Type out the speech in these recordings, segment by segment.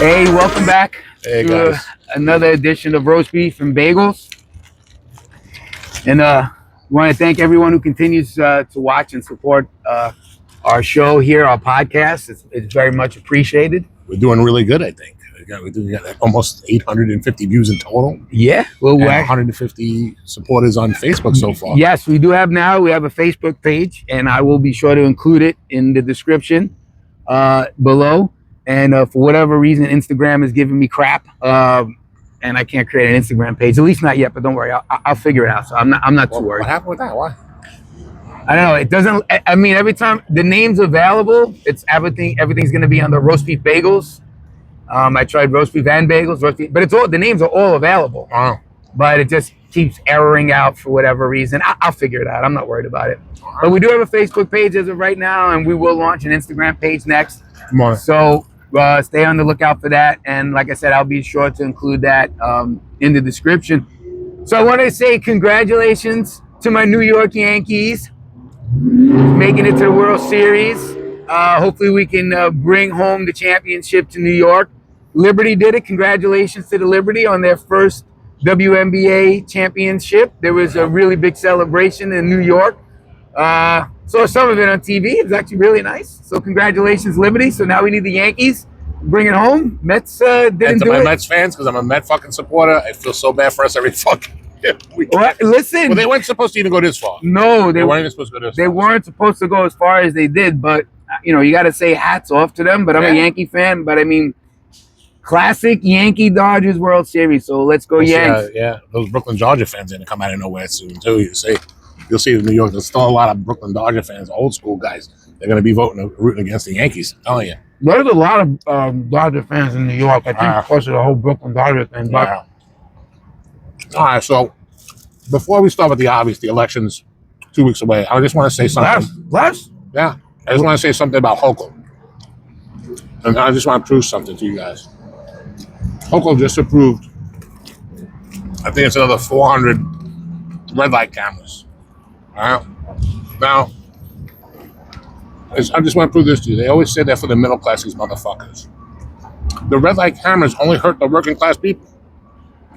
Hey, welcome back Hey, to guys. another edition of Roast Beef and Bagels. And want to thank everyone who continues to watch and support our show here, our podcast. It's very much appreciated. We're doing really good, I think. We got almost 850 views in total. Yeah, well, And 150 supporters on Facebook so far. Yes, we do have now. We have a Facebook page, and I will be sure to include it in the description below. And for whatever reason, Instagram is giving me crap, and I can't create an Instagram page. At least not yet. But don't worry, I'll figure it out. So I'm not too worried. What happened with that? Why? I don't know. It doesn't. I mean, every time the name's available, it's everything. Everything's going to be under Roast Beef Bagels. I tried roast beef and bagels, but it's all the names are all available. Oh. But it just keeps erroring out for whatever reason. I'll figure it out. I'm not worried about it. But we do have a Facebook page as of right now, and we will launch an Instagram page next. Come on. So stay on the lookout for that. And like I said, I'll be sure to include that in the description. So I want to say congratulations to my New York Yankees making it to the World Series. Hopefully we can bring home the championship to New York. Liberty did it. Congratulations to the Liberty on their first WNBA championship. There was a really big celebration in New York. Saw some of it on TV. It was actually really nice. So congratulations, Liberty. So now we need the Yankees. Bring it home. Mets didn't And to do my it. Mets fans, because I'm a Met fucking supporter, I feel so bad for us every fucking week. Well, listen. Well, they weren't supposed to even go this far. No, They weren't even supposed to go this they far. weren't supposed to go as far as they did, but you got to say hats off to them. But I'm a Yankee fan. But I mean, classic Yankee Dodgers World Series. So let's go Yanks. Yeah, those Brooklyn Dodger fans are going to come out of nowhere soon, too. You'll see in New York, there's still a lot of Brooklyn Dodger fans, old school guys. They're going to be rooting against the Yankees. I'm telling you. There's a lot of Dodger fans in New York. I think close to the whole Brooklyn Dodger thing. But All right, so before we start with the obvious, the election's 2 weeks away, I just want to say something. Less? Yeah, I just want to say something about Hochul. And I just want to prove something to you guys. Hochul just approved, I think it's another 400 red light cameras. All right? Now, I just want to prove this to you. They always say that for the middle class, these motherfuckers. The red light cameras only hurt the working class people.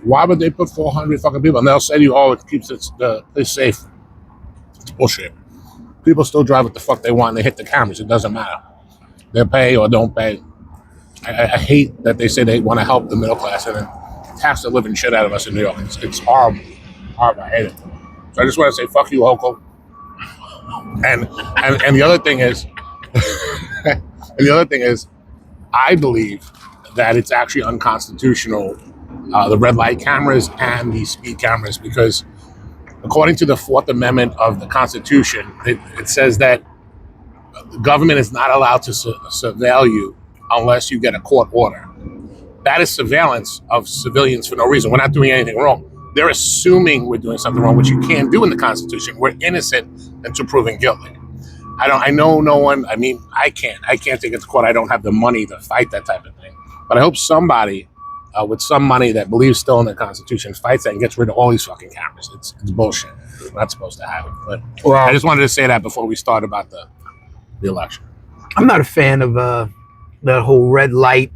Why would they put 400 fucking people? And they'll say to you, oh, it keeps the place safe. It's bullshit. People still drive what the fuck they want and they hit the cameras. It doesn't matter. They pay or don't pay. I hate that they say they want to help the middle class and then tax the living shit out of us in New York. It's horrible. Horrible. I hate it. So I just want to say, fuck you, Hochul. And the other thing is, I believe that it's actually unconstitutional, the red light cameras and the speed cameras, because according to the Fourth Amendment of the Constitution, it says that the government is not allowed to surveil you unless you get a court order. That is surveillance of civilians for no reason. We're not doing anything wrong. They're assuming we're doing something wrong, which you can't do in the Constitution. We're innocent until proven guilty. I know no one. I mean, I can't take it to court. I don't have the money to fight that type of thing. But I hope somebody with some money that believes still in the Constitution fights that and gets rid of all these fucking cameras. It's bullshit. We're not supposed to have it. But I just wanted to say that before we start about the election. I'm not a fan of that whole red light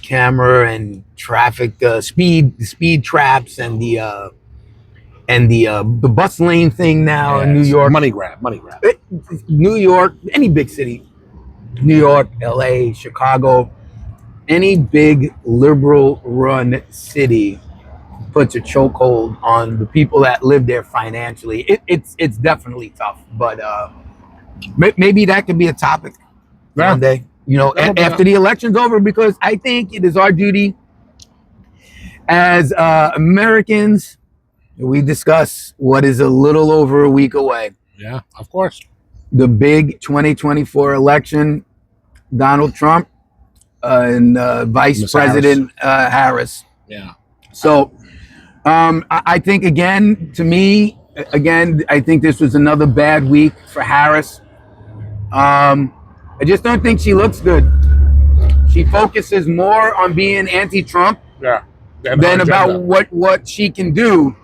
camera and traffic speed traps and the bus lane thing now in New York. Money grab. New York, any big city, New York, LA, Chicago, any big liberal run city puts a chokehold on the people that live there financially. It's definitely tough, but maybe that could be a topic one day, after the election's over, because I think it is our duty as Americans. We discuss what is a little over a week away. Yeah, of course. The big 2024 election, Donald Trump and Vice President Harris. Yeah. So I think, again, I think this was another bad week for Harris. I just don't think she looks good. She focuses more on being anti-Trump than about what she can do.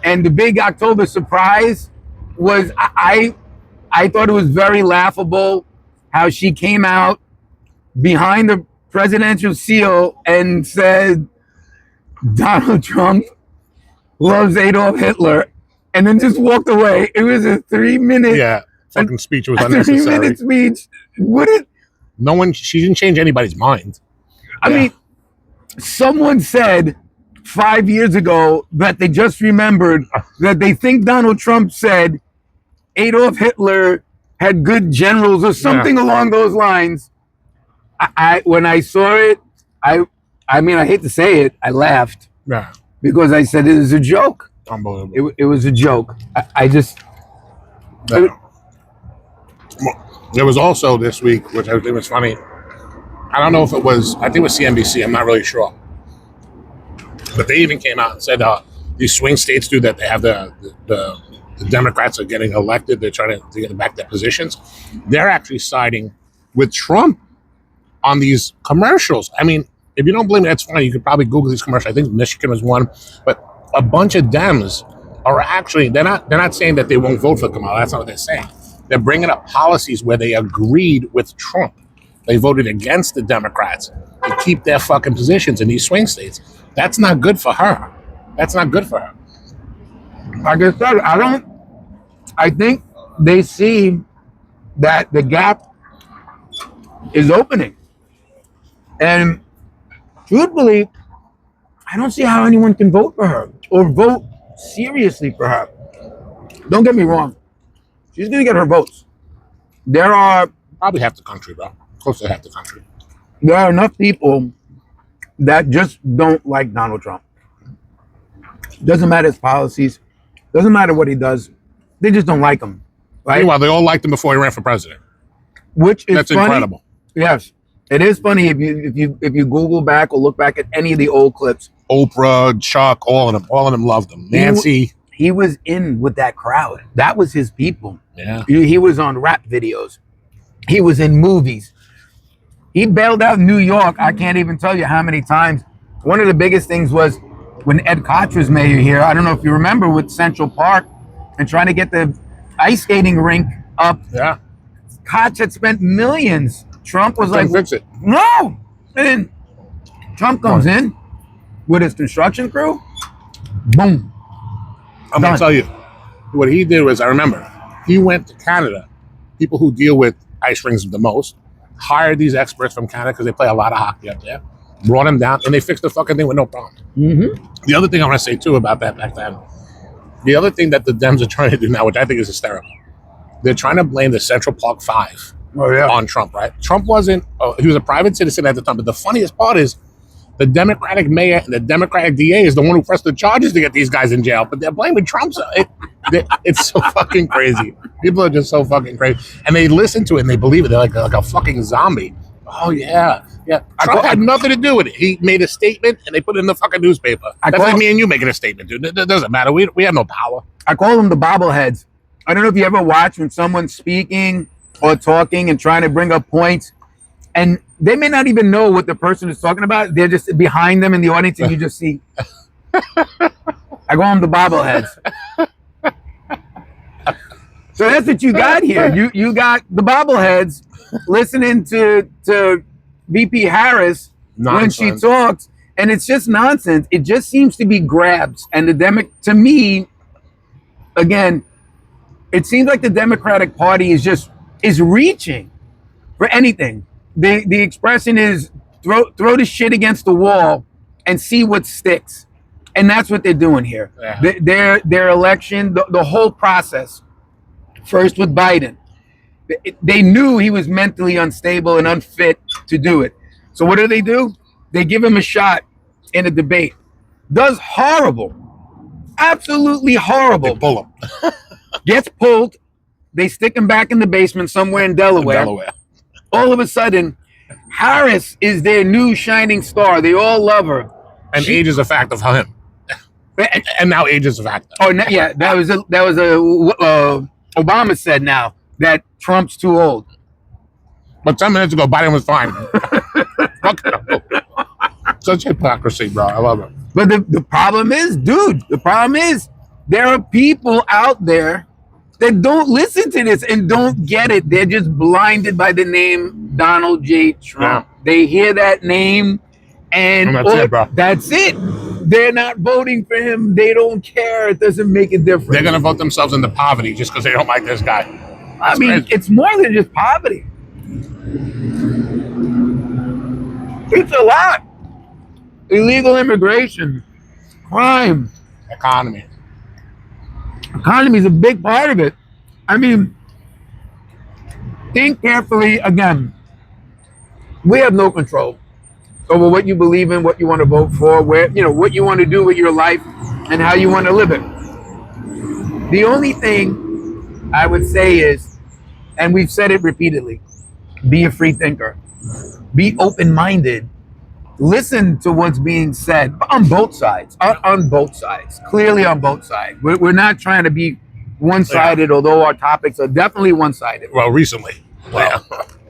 And the big October surprise was I thought it was very laughable how she came out behind the presidential seal and said Donald Trump loves Adolf Hitler, and then just walked away. It was a 3-minute fucking speech. It was a unnecessary. 3-minute speech. Would it? No one. She didn't change anybody's mind. I mean, someone said 5 years ago that they just remembered that they think Donald Trump said Adolf Hitler had good generals or something along those lines. I when I saw it, I mean, I hate to say it, I laughed. Yeah. Because I said it was a joke. Unbelievable. It was a joke. I just... Yeah. There was also this week, which I think was funny. I don't know if it was, I think it was CNBC, I'm not really sure. But they even came out and said these swing states do that. They have the Democrats are getting elected. They're trying to get back their positions. They're actually siding with Trump on these commercials. I mean, if you don't believe me, that's fine. You could probably Google these commercials. I think Michigan was one. But a bunch of Dems are actually, they're not saying that they won't vote for Kamala. That's not what they're saying. They're bringing up policies where they agreed with Trump. They voted against the Democrats to keep their fucking positions in these swing states. That's not good for her. That's not good for her. Like I said, I think they see that the gap is opening. And truthfully, I don't see how anyone can vote for her or vote seriously for her. Don't get me wrong. She's going to get her votes. There are... Probably half the country, bro. Close to half the country. There are enough people that just don't like Donald Trump. Doesn't matter his policies. Doesn't matter what he does. They just don't like him. Right? Meanwhile, they all liked him before he ran for president. Which is That's funny. Incredible. Yes. It is funny if you Google back or look back at any of the old clips. Oprah, Chuck, all of them loved him. Nancy. He was in with that crowd. That was his people. Yeah. He was on rap videos. He was in movies. He bailed out New York. I can't even tell you how many times. One of the biggest things was when Ed Koch was mayor here. I don't know if you remember, with Central Park and trying to get the ice skating rink up. Yeah. Koch had spent millions. Trump was like, fix it. No. And Trump comes in with his construction crew. Boom. I'm going to tell you, what he did was, I remember, he went to Canada, people who deal with ice rinks the most, hired these experts from Canada because they play a lot of hockey up there, brought them down, and they fixed the fucking thing with no problem. Mm-hmm. The other thing I want to say, too, about that back then, the other thing that the Dems are trying to do now, which I think is hysterical, they're trying to blame the Central Park Five on Trump, right? Trump wasn't, he was a private citizen at the time, but the funniest part is the Democratic mayor and the Democratic DA is the one who pressed the charges to get these guys in jail, but they're blaming Trump. It's so fucking crazy. People are just so fucking crazy. And they listen to it and they believe it. They're like a fucking zombie. Oh, yeah. Trump had nothing to do with it. He made a statement and they put it in the fucking newspaper. That's like me and you making a statement, dude. It doesn't matter. We have no power. I call them the bobbleheads. I don't know if you ever watch when someone's speaking or talking and trying to bring up points, and they may not even know what the person is talking about. They're just behind them in the audience, and you just see. I call them the bobbleheads. So that's what you got here. You got the bobbleheads listening to VP Harris when she talks, and it's just nonsense. It just seems to be grabs. And to me, again, it seems like the Democratic Party is reaching for anything. The expression is throw the shit against the wall and see what sticks. And that's what they're doing here. Yeah. Their election, the whole process, first with Biden, they knew he was mentally unstable and unfit to do it. So what do? They give him a shot in a debate. Does horrible. Absolutely horrible. They pull him. Gets pulled. They stick him back in the basement somewhere in Delaware. All of a sudden, Harris is their new shining star. They all love her. And age is a fact of him. And now age is a fact. Oh, yeah. That was Obama said now that Trump's too old. But 10 minutes ago, Biden was fine. Such hypocrisy, bro. I love it. But the problem is, there are people out there that don't listen to this and don't get it. They're just blinded by the name Donald J. Trump. They hear that name, and that's it, bro. That's it. They're not voting for him. They don't care. It doesn't make a difference. They're gonna vote themselves into poverty just because they don't like this guy. I mean, crazy. it's more than just poverty. It's a lot. Illegal immigration, crime, Economy. Economy is a big part of it. I mean, think carefully again. We have no control over what you believe in, what you want to vote for, where what you want to do with your life, and how you want to live it. The only thing I would say is, and we've said it repeatedly, be a free thinker, be open-minded, listen to what's being said on both sides, clearly on both sides. We're not trying to be one-sided, although our topics are definitely one-sided. Well, recently.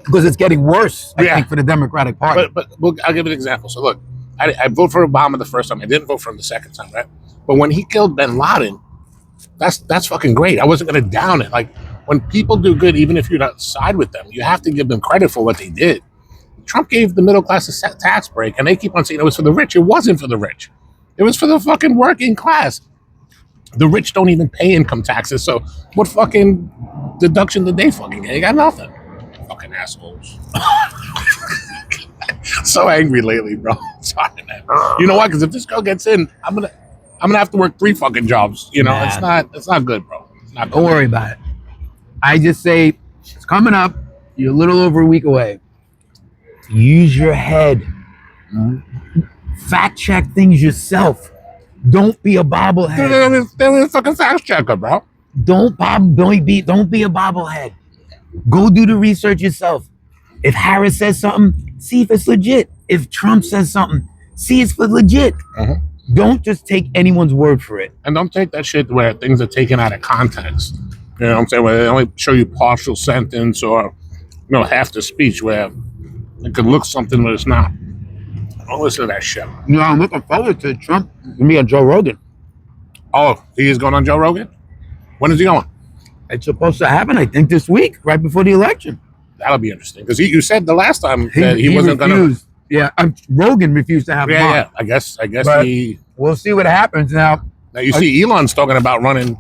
Because it's getting worse, I think, for the Democratic Party. But I'll give an example. So look, I voted for Obama the first time. I didn't vote for him the second time, right? But when he killed bin Laden, that's fucking great. I wasn't going to down it. Like, when people do good, even if you're not side with them, you have to give them credit for what they did. Trump gave the middle class a tax break, and they keep on saying it was for the rich. It wasn't for the rich. It was for the fucking working class. The rich don't even pay income taxes, so what fucking deduction did they fucking get? They got nothing. Fucking assholes. So angry lately, bro. Sorry, man. You know what? Because if this girl gets in, I'm gonna have to work 3 fucking jobs. You know, it's not good, bro. It's not good. Don't worry about it. I just say it's coming up. You're a little over a week away. Use your head. Fact check things yourself. Don't be a bobblehead. They're a fucking fact checker, bro. Don't be a bobblehead. Go do the research yourself. If Harris says something, see if it's legit. If Trump says something, see if it's legit. Don't just take anyone's word for it. And don't take that shit where things are taken out of context. You know what I'm saying? Where they only show you partial sentence or half the speech where it could look something but it's not. Don't listen to that shit. I'm looking forward to Trump and me on Joe Rogan. Oh, he is going on Joe Rogan? When is he going? It's supposed to happen, I think, this week, right before the election. That'll be interesting. Because you said the last time that he wasn't going to. Yeah, Rogan refused to have him on. Yeah. I guess but we'll see what happens now. Now you see Elon's talking about running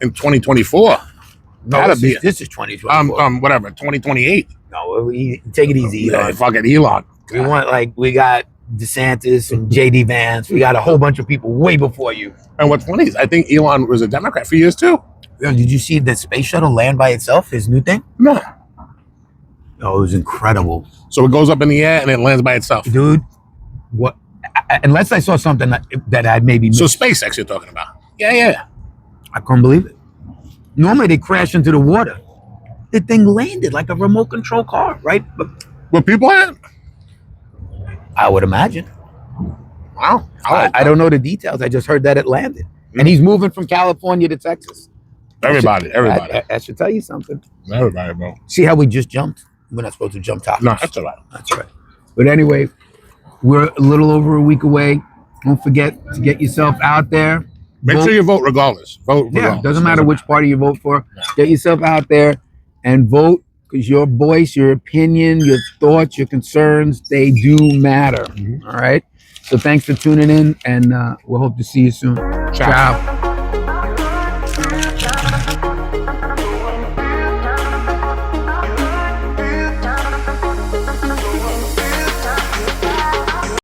in 2024. No, this is 2024. Whatever, 2028. No, take it easy, Elon. Fucking Elon. We got DeSantis and JD Vance. We got a whole bunch of people way before you. And what's funny is I think Elon was a Democrat for years too. Did you see the space shuttle land by itself? His new thing? No. Oh, it was incredible. So it goes up in the air and it lands by itself. Dude, what? Unless I saw something that I maybe missed. So SpaceX you're talking about? Yeah. I couldn't believe it. Normally they crash into the water. The thing landed like a remote control car, right? But people had? I would imagine. Wow. I don't know the details. I just heard that it landed. And he's moving from California to Texas. Everybody. That should tell you something. Everybody, bro. See how we just jumped? We're not supposed to jump topics. No, that's all right. That's right. But anyway, we're a little over a week away. Don't forget to get yourself out there. Make sure you vote regardless. Vote regardless. Yeah, doesn't matter which party you vote for. Yeah. Get yourself out there and vote, because your voice, your opinion, your thoughts, your concerns, they do matter. All right? So thanks for tuning in, and we'll hope to see you soon. Ciao.